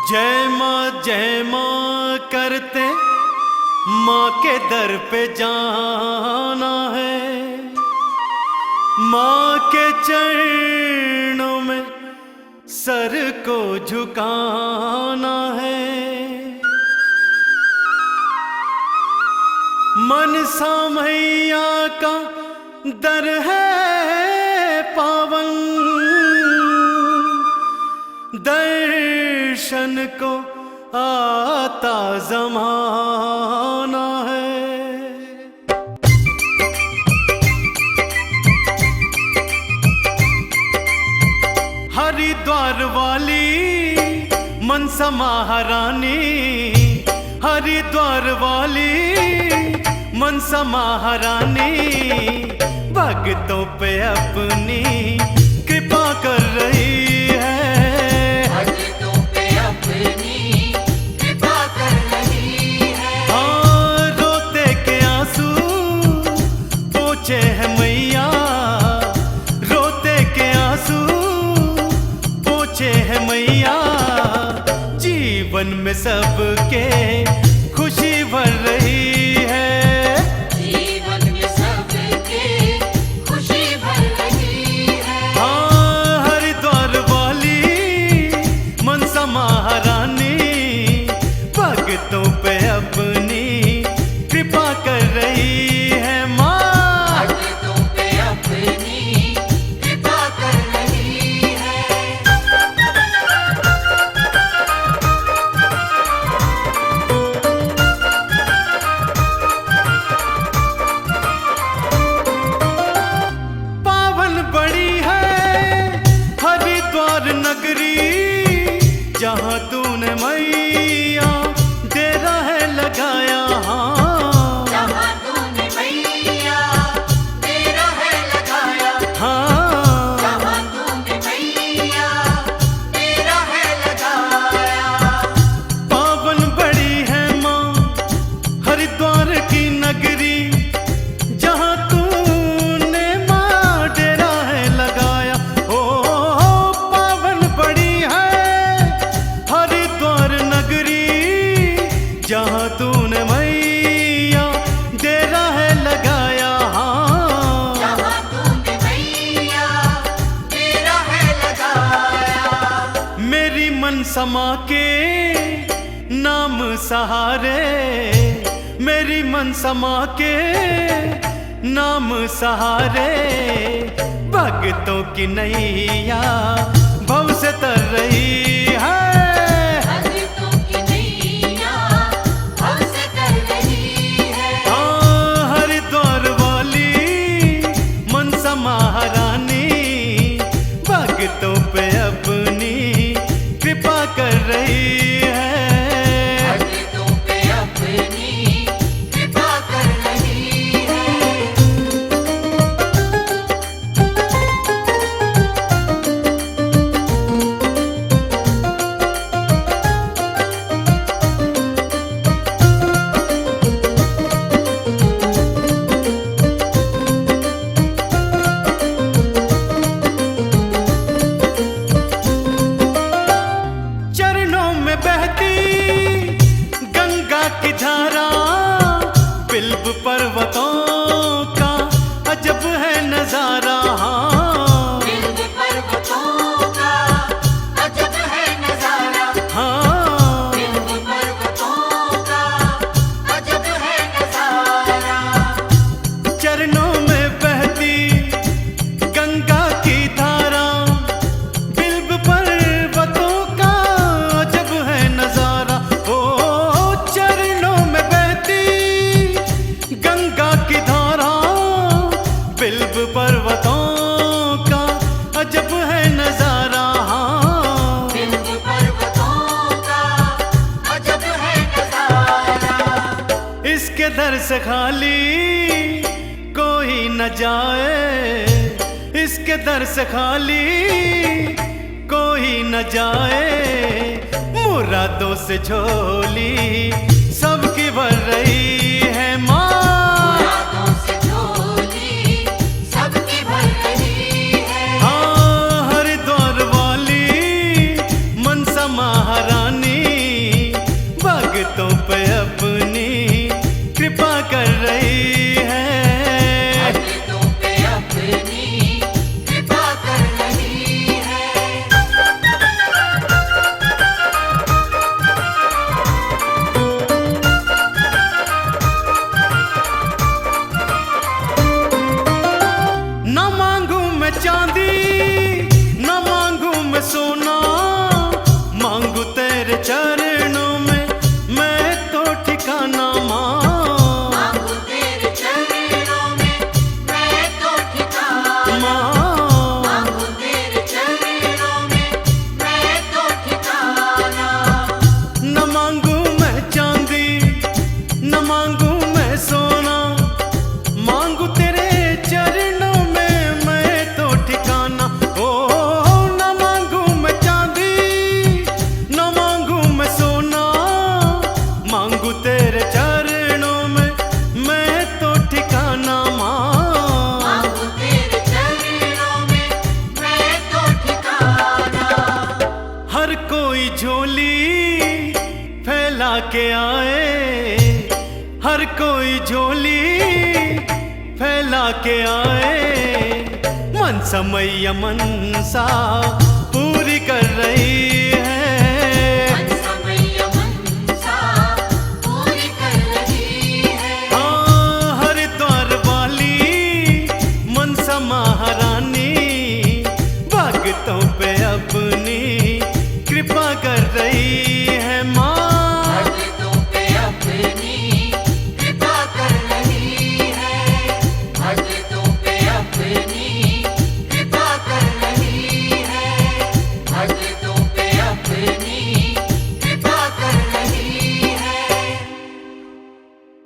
जय माँ करते माँ के दर पे जाना है, माँ के चरणों में सर को झुकाना है। मनसा मैया का दर है पावन, दर्शन को आता ज़माना है। हरिद्वार वाली मनसा महारानी, हरिद्वार वाली मनसा महारानी भक्तों पे अपनी कृपा कर रही है, भक्तों पे अपनी कृपा कर रही है। हाँ, रोते के आंसू पोंछे है मैया, रोते के आंसू पोंछे है मैया, जीवन में सबके खुशी भर रही है। भक्तों पे अपनी कृपा कर रही है माँ, भक्तों पे अपनी कृपा कर रही है। पावन बड़ी है हरिद्वार नगरी, जहाँ तूने मैया डेरा है लगाया। हाँ, जहाँ तूने मैया डेरा है लगाया। हाँ, जहाँ तूने मैया डेरा है लगाया। पावन बड़ी है माँ हरिद्वार की नगरी, जहाँ तूने माँ डेरा है लगाया। ओ पावन बड़ी है हरिद्वार नगरी, जहाँ तूने मैया डेरा है लगाया। हाँ, जहाँ तूने मैया डेरा है लगाया। मेरी मनसा माँ के नाम सहारे, मेरी मनसा माँ के नाम सहारे, भक्तों की नैया भव से तर रही है। भक्तों की नैया भव से तर रही है। हाँ, हरिद्वार वाली मनसा महारानी भक्तों पे अपनी कृपा कर रही है। भक्तों पे अपनी कृपा कर रही है। चरणों में बहती गंगा की धारा, बिल्व पर्वतों का अजब है नजारा। हाँ, बिल्व पर्वतों का अजब है नजारा। हाँ, बिल्व पर्वतों का अजब है नजारा। चरणों में बहती गंगा की धारा, बिल्व पर्वतों का अजब है नजारा। ओ चरणों में बहती गंगा की धारा, बिल्व पर्वतों का अजब है नजारा। हाँ, बिल्व पर्वतों का अजब है नजारा। इसके दर से खाली कोई न जाए, इसके दर से खाली कोई न जाए, मुरादों से झोली सबकी भर रही है माँ। मुरादों से झोली सबकी भर रही है। हाँ, हरिद्वार वाली मनसा महारानी चांदी न मांगू मैं सोना, मांगू तेरे चरणों में मैं तो ठिकाना मांगू तेरे चरणों में मैं तो ठिकाना, मांगू तेरे चरणों में मैं तो ठिकाना। न मांगू मैं चांदी न मांगू मैं सोना, मांगू तेरे चरणों में मैं तो ठिकाना। ओ न मांगू मैं चांदी न मांगू मैं सोना, मांगू तेरे चरणों में मैं तो ठिकाना मांगू तेरे चरणों में मैं तो ठिकाना। हर कोई झोली फैला के आए, हर कोई झोली फैला के आए, मनसा मैया मनसा पूरी कर रही है। मनसा मैया मनसा पूरी कर रही है। हाँ, हरिद्वार वाली मनसा महारानी भक्तों